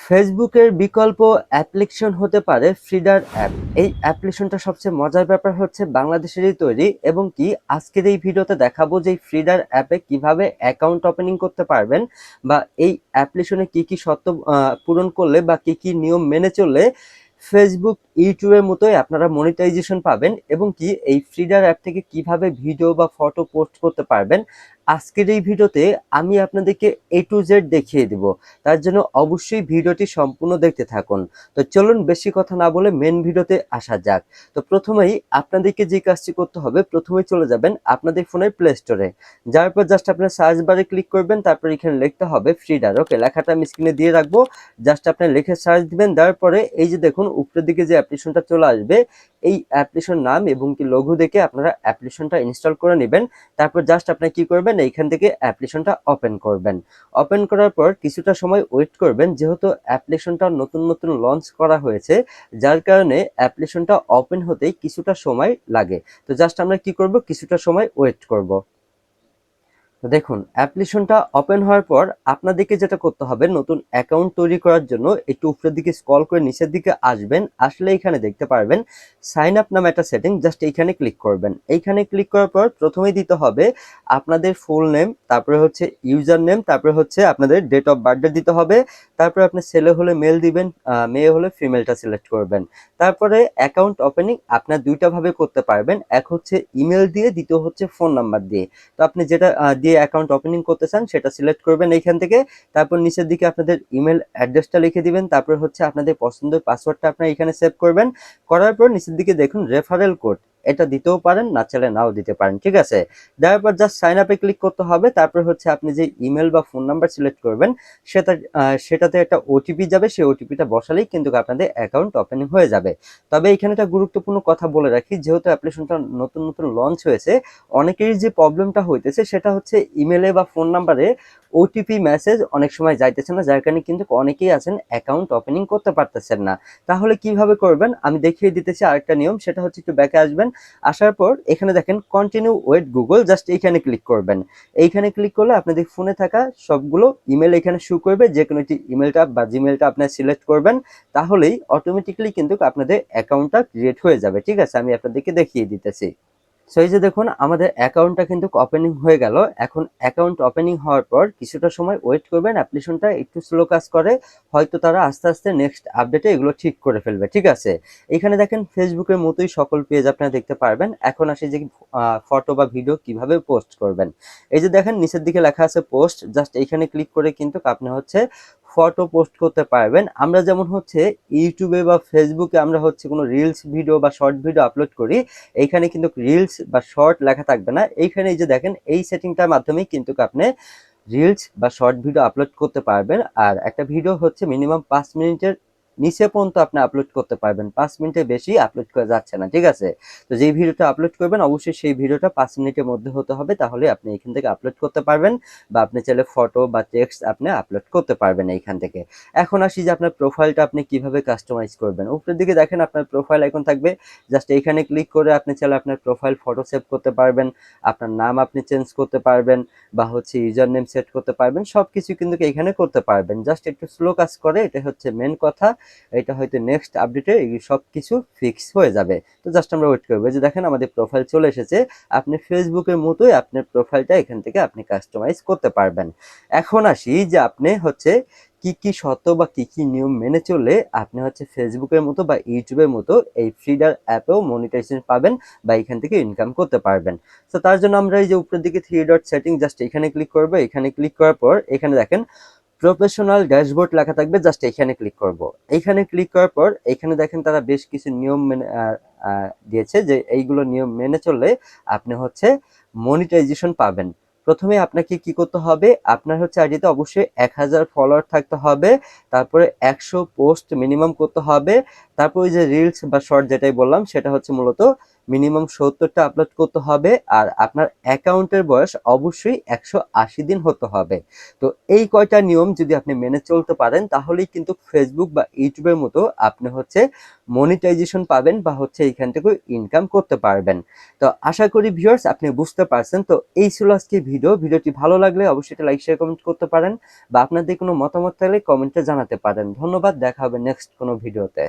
ফেসবুকের বিকল্প অ্যাপ্লিকেশন হতে পারে ফিডার অ্যাপ। এই অ্যাপ্লিকেশনটা সবচেয়ে মজার ব্যাপার হচ্ছে বাংলাদেশেরই তৈরি, এবং কি আজকের এই ভিডিওতে দেখাবো যে ফিডার অ্যাপে কিভাবে অ্যাকাউন্ট ওপেনিং করতে পারবেন, বা এই অ্যাপ্লিকেশনে কি কি শর্ত পূরণ করলে বা কি কি নিয়ম মেনে চললে ফেসবুক ইউটিউবের মতোই আপনারা মনিটাইজেশন পাবেন, এবং কি এই ফিডার অ্যাপ থেকে কিভাবে ভিডিও বা ফটো পোস্ট করতে পারবেন। আজকের এই ভিডিওতে আমি আপনাদেরকে এ টু জেড দেখিয়ে দিব। তার জন্য অবশ্যই ভিডিওটি সম্পূর্ণ দেখতে থাকুন। তো চলুন বেশি কথা না বলে মেন ভিডিওতে আসা যাক। তো প্রথমেই আপনাদেরকে যে কাজটি করতে হবে, প্রথমেই চলে যাবেন আপনাদের ফোনের প্লে স্টোরে। যাওয়ার পর জাস্ট আপনার সার্চ বারে ক্লিক করবেন, তারপর এখানে লিখতে হবে ফিডার। ওকে, লেখাটা আমি স্ক্রিনে দিয়ে রাখবো। জাস্ট আপনি লিখে সার্চ দিবেন, দেওয়ার পরে এই যে দেখুন উপরের দিকে যে অ্যাপ্লিকেশনটা চলে আসবে, এই অ্যাপ্লিকেশন নাম এবং কি লঘু দেখে আপনারা অ্যাপ্লিকেশনটা ইনস্টল করে নেবেন। তারপর জাস্ট আপনি কি করবেন, এইখান থেকে অ্যাপ্লিকেশনটা ওপেন করবেন। ওপেন করার পর কিছুটা সময় ওয়েট করবেন, যেহেতু অ্যাপ্লিকেশনটা নতুন নতুন লঞ্চ করা হয়েছে, যার কারণে অ্যাপ্লিকেশনটা ওপেন হতেই কিছুটা সময় লাগে। তো জাস্ট আমরা কি করব, কিছুটা সময় ওয়েট করব। তো দেখুন অ্যাপ্লিকেশনটা ওপেন হওয়ার পর আপনাদেরকে যেটা করতে হবে, নতুন অ্যাকাউন্ট তৈরি করার জন্য একটু উপরের দিকে স্ক্রল করে নিচের দিকে আসবেন। আসলে এখানে দেখতে পারবেন সাইন আপ নামে একটা সেটিং, জাস্ট এইখানে ক্লিক করবেন। এইখানে ক্লিক করার পর প্রথমেই দিতে হবে আপনাদের ফুল নেম, তারপরে হচ্ছে ইউজার নেম, তারপরে হচ্ছে আপনাদের ডেট অফ বার্থডে দিতে হবে। তারপরে আপনি ছেলে হলে মেল দিবেন, মেয়ে হলে ফিমেলটা সিলেক্ট করবেন। তারপরে অ্যাকাউন্ট ওপেনিং আপনার দুইটা ভাবে করতে পারবেন, এক হচ্ছে ইমেল দিয়ে, দ্বিতীয় হচ্ছে ফোন নাম্বার দিয়ে। তো আপনি যেটা দিয়ে অ্যাকাউন্ট ওপেনিং করতে চান সেটা সিলেক্ট করবেন এইখান থেকে। তারপর নিচের দিকে আপনাদের ইমেল অ্যাড্রেসটা লিখে দিবেন, তারপর হচ্ছে আপনাদের পছন্দের পাসওয়ার্ডটা আপনারা এখানে সেভ করবেন। করার পর নিচের দিকে দেখুন রেফারেল কোড, এটা দিতেও পারেন, না চাইলে নাও দিতে পারেন, ঠিক আছে। দেওয়ার পর জাস্ট সাইন আপে ক্লিক করতে হবে। তারপর হচ্ছে আপনি যে ইমেল বা ফোন নাম্বার সিলেক্ট করবেন সেটাতে একটা ওটিপি যাবে, সেই ওটিপিটা বসালেই কিন্তু আপনাদের অ্যাকাউন্ট ওপেনিং হয়ে যাবে। তবে এখানে একটা গুরুত্বপূর্ণ কথা বলে রাখি, যেহেতু অ্যাপ্লিকেশনটা নতুন নতুন লঞ্চ হয়েছে, অনেকেরই যে প্রবলেমটা হইতেছে সেটা হচ্ছে ইমেলে বা ফোন নাম্বারে ওটিপি মেসেজ অনেক সময় যাইতেছে না, যার কারণে কিন্তু অনেকেই আছেন অ্যাকাউন্ট ওপেনিং করতে পারতেছেন না। তাহলে কিভাবে করবেন আমি দেখিয়ে দিতেছি আরেকটা নিয়ম, সেটা হচ্ছে একটু ব্যাকে আসবেন। আসার পর এখানে দেখেন কন্টিনিউ উইথ গুগল, জাস্ট এইখানে ক্লিক করবেন। এইখানে ক্লিক করলে আপনাদের ফোনে থাকা সবগুলো ইমেল এখানে শো করবে, যে কোনো একটি ইমেলটা বা জিমেলটা আপনারা সিলেক্ট করবেন, তাহলেই অটোমেটিক্যালি কিন্তু আপনাদের অ্যাকাউন্টটা ক্রিয়েট হয়ে যাবে। ঠিক আছে, আমি আপনাদেরকে দেখিয়ে দিতেছি। সো এই যে দেখুন আমাদের অ্যাকাউন্টটা কিন্তু ওপেনিং হয়ে গেল। এখন অ্যাকাউন্ট ওপেনিং হওয়ার পর কিছুটা সময় ওয়েট করবেন, অ্যাপ্লিকেশনটা একটু স্লো কাজ করে, হয়তো তারা আস্তে আস্তে নেক্সট আপডেটে এগুলো ঠিক করে ফেলবে। ঠিক আছে, এখানে দেখেন ফেসবুকের মতোই সকল পেজ আপনারা দেখতে পারবেন। এখন আসি যে ফটো বা ভিডিও কিভাবে পোস্ট করবেন। এই যে দেখেন নিচের দিকে লেখা আছে পোস্ট, জাস্ট এইখানে ক্লিক করে কিন্তু আপনি হচ্ছে ফটো পোস্ট করতে পারবেন। আমরা যেমন হচ্ছে ইউটিউবে বা ফেসবুকে আমরা হচ্ছে কোনো রিলস ভিডিও বা শর্ট ভিডিও আপলোড করি, এইখানে কিন্তু রিলস বা শর্ট লেখা থাকবে না। এইখানে এই যে দেখেন এই সেটিংটার মাধ্যমেই কিন্তু আপনি রিলস বা শর্ট ভিডিও আপলোড করতে পারবেন। আর একটা ভিডিও হচ্ছে মিনিমাম 5 মিনিটের নিচে পর্যন্ত আপনি আপলোড করতে পারবেন, 5 মিনিটের বেশি আপলোড করা যাচ্ছে না। ঠিক আছে, তো যেই ভিডিওটা আপলোড করবেন অবশ্যই সেই ভিডিওটা 5 মিনিটের মধ্যে হতে হবে, তাহলে আপনি এখান থেকে আপলোড করতে পারবেন, বা আপনি চাইলে ফটো বা টেক্সট আপনি আপলোড করতে পারবেন এইখান থেকে। এখন আসি যে আপনার প্রোফাইলটা আপনি কিভাবে কাস্টমাইজ করবেন। উপরের দিকে দেখেন আপনার প্রোফাইল আইকন থাকবে, জাস্ট এইখানে ক্লিক করে আপনি চাইলে আপনার প্রোফাইল ফটো সেভ করতে পারবেন, আপনার নাম আপনি চেঞ্জ করতে পারবেন, বা হচ্ছে ইউজার নেম সেট করতে পারবেন, সবকিছু কিন্তু এখানে করতে পারবেন। জাস্ট একটু স্লো কাজ করে, এটা হচ্ছে মেন কথা। এটা হয়তো নেক্সট আপডেটে এই সবকিছু ফিক্স হয়ে যাবে। তো জাস্ট আমরা ওয়েট করবো। যে দেখেন আমাদের প্রোফাইল চলে এসেছে, আপনি ফেসবুকের মতোই আপনার প্রোফাইলটা এখান থেকে আপনি কাস্টমাইজ করতে পারবেন। এখন আসি যে আপনি হচ্ছে কি কি শর্ত বা কি কি নিয়ম মেনে চললে আপনি হচ্ছে ফেসবুকের মতো বা ইউটিউবের মতো এই ফিডার অ্যাপেও মনিটাইজেশন পাবেন, বা এখান থেকে ইনকাম করতে পারবেন। তো তার জন্য আমরা এই যে উপরের দিকে থ্রি ডট সেটিং, জাস্ট এখানে ক্লিক করবো। এখানে ক্লিক করার পর এখানে দেখেন প্রফেশনাল ড্যাশবোর্ড লেখা থাকবে, জাস্ট এখানে ক্লিক করব। এইখানে ক্লিক করার পর এখানে দেখেন তারা বেশ কিছু নিয়ম মেনে দিয়েছে, যে এইগুলো নিয়ম মেনে চললে আপনি হচ্ছে মনিটাইজেশন পাবেন। প্রথমে আপনাকে কি করতে হবে, আপনার হচ্ছে আইডিতে অবশ্যই 1000 ফলোয়ার থাকতে হবে, তারপরে 100 পোস্ট মিনিমাম করতে হবে, তারপর ওই যে রিলস বা শর্ট যেটাই বললাম সেটা হচ্ছে মূলত মিনিমাম 70টা আপলোড করতে হবে, আর আপনার অ্যাকাউন্টের বয়স অবশ্যই 180 দিন হতে হবে। তো এই কয়টা নিয়ম যদি আপনি মেনে চলতে পারেন তাহলেই কিন্তু ফেসবুক বা ইউটিউবের মতো আপনি হচ্ছে মনিটাইজেশন পাবেন বা হচ্ছে এইখান থেকে ইনকাম করতে পারবেন। তো আশা করি ভিউয়ার্স আপনি বুঝতে পারছেন। তো এই ছিল আজকে ভিডিওটি ভালো লাগলে অবশ্যই একটা লাইক শেয়ার কমেন্ট করতে পারেন, বা আপনাদের কোনো মতামত থাকলে কমেন্টে জানাতে পারেন। ধন্যবাদ, দেখা হবে নেক্সট কোনো ভিডিওতে।